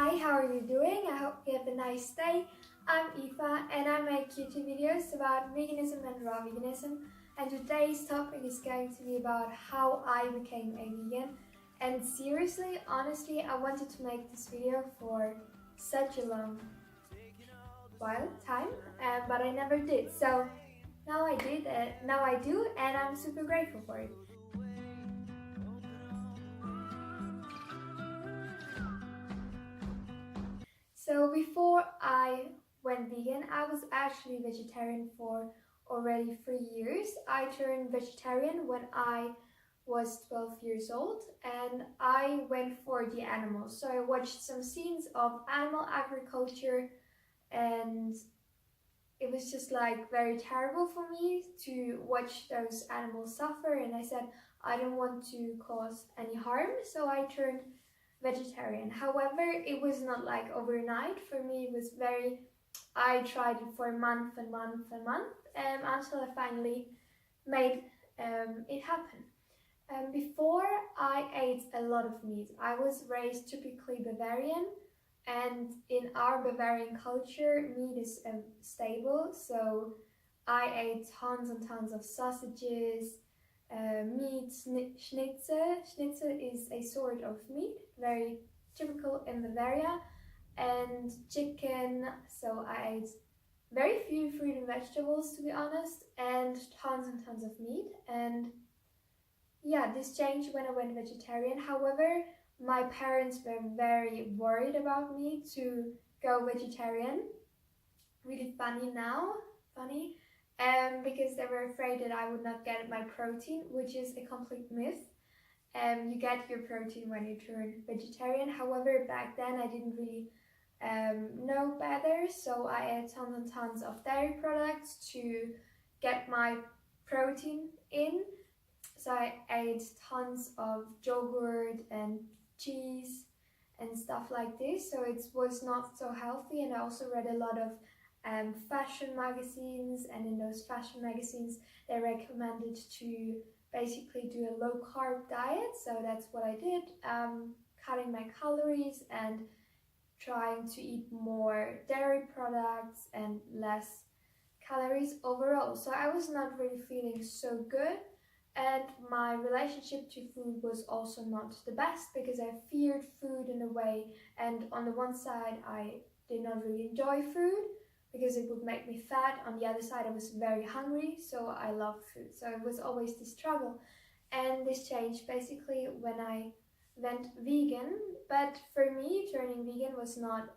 Hi, how are you doing? I hope you have a nice day. I'm Aoife and I make YouTube videos about veganism and raw veganism. And today's topic is going to be about how I became a vegan. And seriously, honestly, I wanted to make this video for such a long time, but I never did. So now I did, now I do, and I'm super grateful for it. So before I went vegan, I was actually vegetarian for already 3 years. I turned vegetarian when I was 12 years old and I went for the animals. So I watched some scenes of animal agriculture and it was just like very terrible for me to watch those animals suffer, and I said I don't want to cause any harm, so I turned vegetarian. However, it was not like overnight. For me it was I tried it for a month and month and month until I finally made it happen. Before I ate a lot of meat. I was raised typically Bavarian, and in our Bavarian culture meat is stable, so I ate tons and tons of sausages, meat, schnitzel. Schnitzel is a sort of meat, very typical in Bavaria, and chicken. So I ate very few fruit and vegetables, to be honest, and tons of meat. And yeah, this changed when I went vegetarian. However, my parents were very worried about me to go vegetarian. Really funny, because they were afraid that I would not get my protein, which is a complete myth. You get your protein when you turn vegetarian. However, back then I didn't really know better, so I ate tons and tons of dairy products to get my protein in. So I ate tons of yogurt and cheese and stuff like this, so it was not so healthy. And I also read a lot of fashion magazines, and in those fashion magazines they recommended to basically do a low carb diet, so that's what I did, cutting my calories and trying to eat more dairy products and less calories overall. So I was not really feeling so good, and my relationship to food was also not the best because I feared food in a way. And on the one side I did not really enjoy food because it would make me fat. On the other side I was very hungry, so I loved food. So it was always this struggle, and this changed basically when I went vegan. But for me, turning vegan was not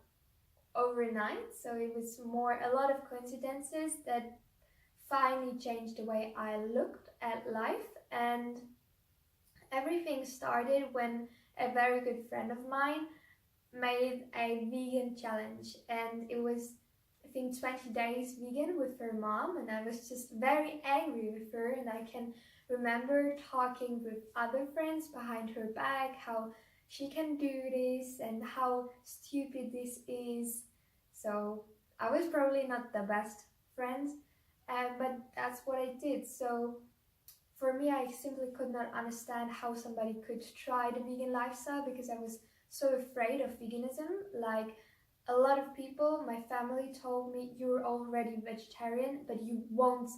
overnight, so it was more a lot of coincidences that finally changed the way I looked at life. And everything started when a very good friend of mine made a vegan challenge, and it was, I think, 20 days vegan with her mom, and I was just very angry with her. And I can remember talking with other friends behind her back how she can do this and how stupid this is. So I was probably not the best friend, but that's what I did. So for me, I simply could not understand how somebody could try the vegan lifestyle because I was so afraid of veganism. Like, a lot of people, my family told me, you're already vegetarian, but you won't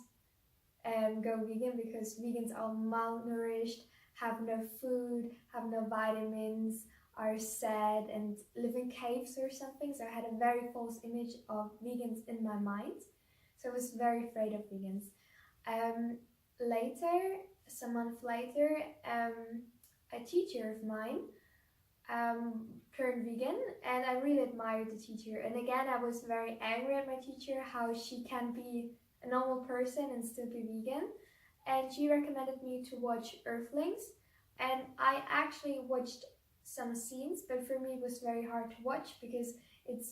go vegan because vegans are malnourished, have no food, have no vitamins, are sad and live in caves or something. So I had a very false image of vegans in my mind. So I was very afraid of vegans. Later, some months later, a teacher of mine turned vegan, and I really admired the teacher. And again, I was very angry at my teacher, how she can be a normal person and still be vegan. And she recommended me to watch Earthlings, and I actually watched some scenes, but for me it was very hard to watch because it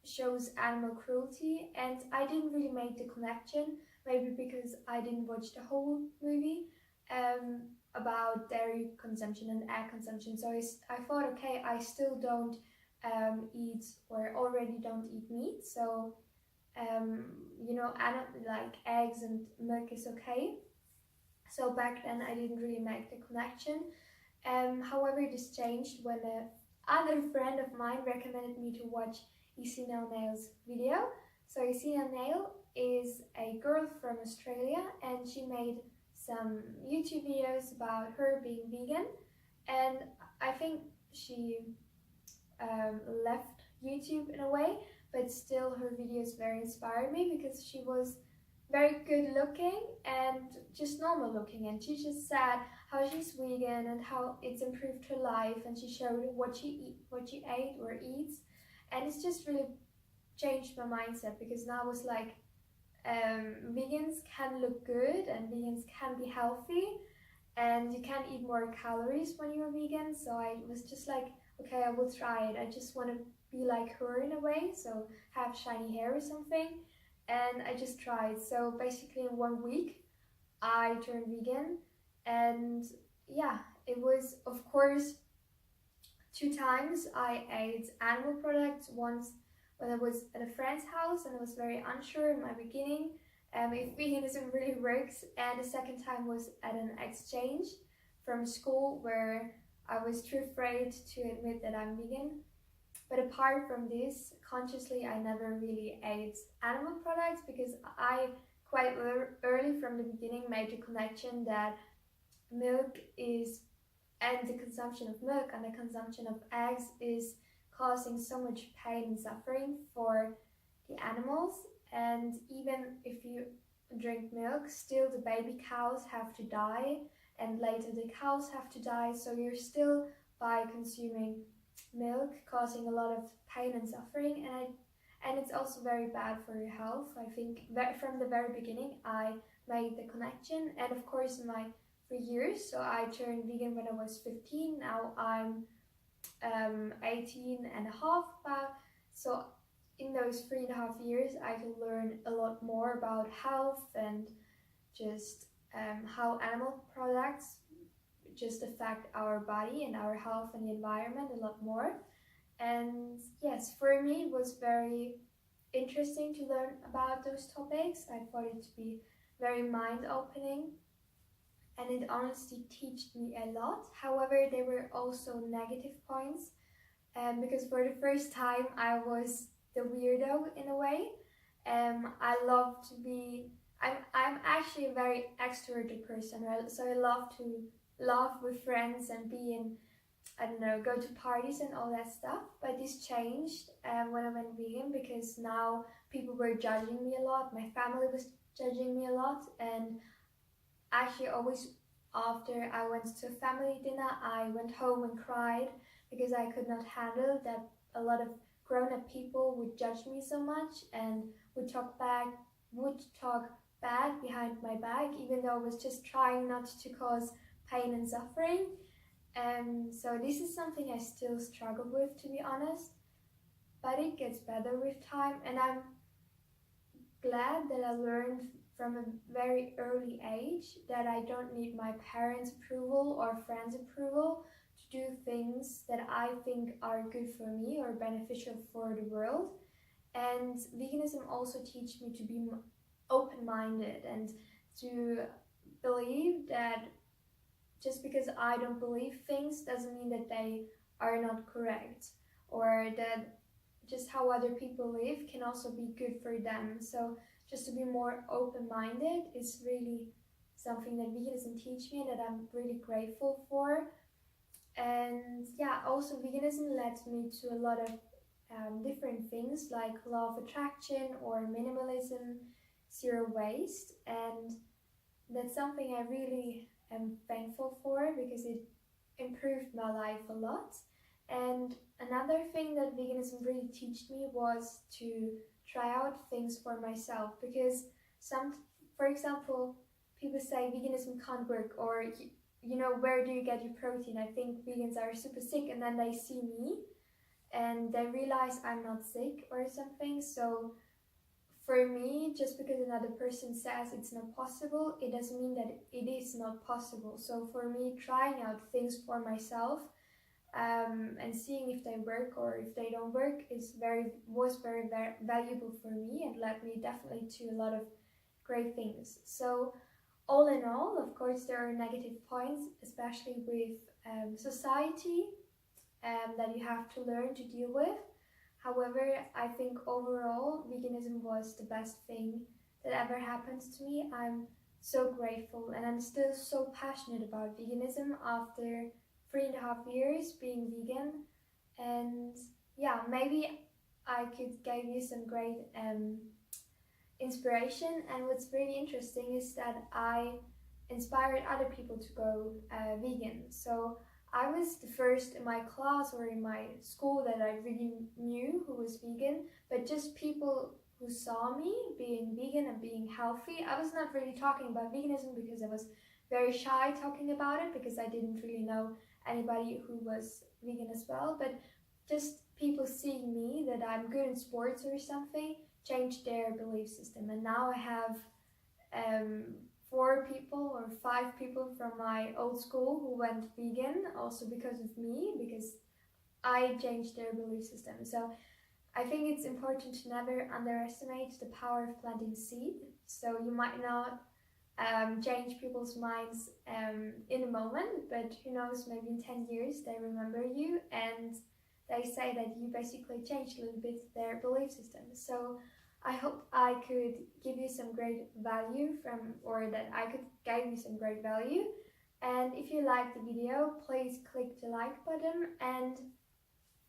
shows animal cruelty, and I didn't really make the connection, maybe because I didn't watch the whole movie, about dairy consumption and egg consumption. So I thought, okay, I still don't eat, or already don't eat meat, so I don't like eggs and milk is okay. So back then I didn't really make the connection. However, this changed when other friend of mine recommended me to watch Isina Nail's video. So Isina Nail is a girl from Australia, and she made some YouTube videos about her being vegan, and I think she left YouTube in a way, but still her videos very inspired me because she was very good looking and just normal looking, and she just said how she's vegan and how it's improved her life, and she showed what she ate or eats, and it's just really changed my mindset because now I was like, vegans can look good and vegans can be healthy, and you can eat more calories when you're vegan. So I was just like, okay, I will try it. I just want to be like her in a way, so have shiny hair or something. And I just tried. So basically in 1 week I turned vegan, and yeah, it was, of course, 2 times I ate animal products. Once when I was at a friend's house and I was very unsure in my beginning if veganism really works, and the second time was at an exchange from school where I was too afraid to admit that I'm vegan. But apart from this, consciously I never really ate animal products because I quite early from the beginning made the connection that milk is, and the consumption of milk and the consumption of eggs is causing so much pain and suffering for the animals. And even if you drink milk, still the baby cows have to die, and later the cows have to die, so you're still, by consuming milk, causing a lot of pain and suffering, and it's also very bad for your health. I think that from the very beginning I made the connection, and of course my for years. So I turned vegan when I was 15. Now I'm 18 and a half about. So in those 3.5 years, I could learn a lot more about health and just how animal products just affect our body and our health and the environment a lot more. And yes, for me it was very interesting to learn about those topics. I thought it to be very mind-opening, and it honestly taught me a lot. However, there were also negative points, because for the first time I was the weirdo in a way. I love to be, I'm actually a very extroverted person, right? So I love to laugh with friends and be in, I don't know, go to parties and all that stuff. But this changed when I went vegan, because now people were judging me a lot. My family was judging me a lot, and actually always after I went to a family dinner, I went home and cried because I could not handle that a lot of grown-up people would judge me so much and would talk bad behind my back, even though I was just trying not to cause pain and suffering. And so this is something I still struggle with, to be honest, but it gets better with time, and I'm glad that I learned from a very early age that I don't need my parents' approval or friends' approval to do things that I think are good for me or beneficial for the world. And veganism also teaches me to be open-minded and to believe that just because I don't believe things doesn't mean that they are not correct, or that just how other people live can also be good for them. So just to be more open-minded is really something that veganism teach me and that I'm really grateful for. And yeah, also veganism led me to a lot of different things like law of attraction or minimalism, zero waste, and that's something I really am thankful for because it improved my life a lot. And another thing that veganism really taught me was to try out things for myself, because for example, people say veganism can't work, or you know, where do you get your protein? I think vegans are super sick, and then they see me and they realize I'm not sick or something. So for me, just because another person says it's not possible, it doesn't mean that it is not possible. So for me, trying out things for myself and seeing if they work or if they don't work was very valuable for me, and led me definitely to a lot of great things. So all in all, of course, there are negative points, especially with society that you have to learn to deal with. However, I think overall veganism was the best thing that ever happened to me. I'm so grateful, and I'm still so passionate about veganism after 3.5 years being vegan. And yeah, maybe I could give you some great inspiration. And what's really interesting is that I inspired other people to go vegan. So I was the first in my class or in my school that I really knew who was vegan, but just people who saw me being vegan and being healthy. I was not really talking about veganism because I was very shy talking about it, because I didn't really know anybody who was vegan as well. But just people seeing me that I'm good in sports or something changed their belief system. And now I have 4 people or 5 people from my old school who went vegan also because of me, because I changed their belief system. So I think it's important to never underestimate the power of planting seed. So you might not change people's minds in a moment, but who knows, maybe in 10 years they remember you and they say that you basically changed a little bit their belief system. So I hope I could give you some great value or that I could give you some great value. And if you liked the video, please click the like button. And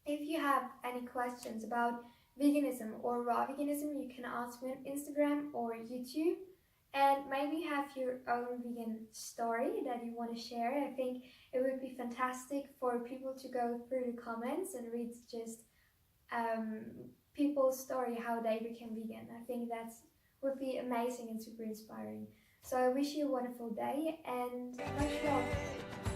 if you have any questions about veganism or raw veganism, you can ask me on Instagram or YouTube. And maybe have your own vegan story that you want to share. I think it would be fantastic for people to go through the comments and read just people's story, how they became vegan. I think that would be amazing and super inspiring. So I wish you a wonderful day and much love.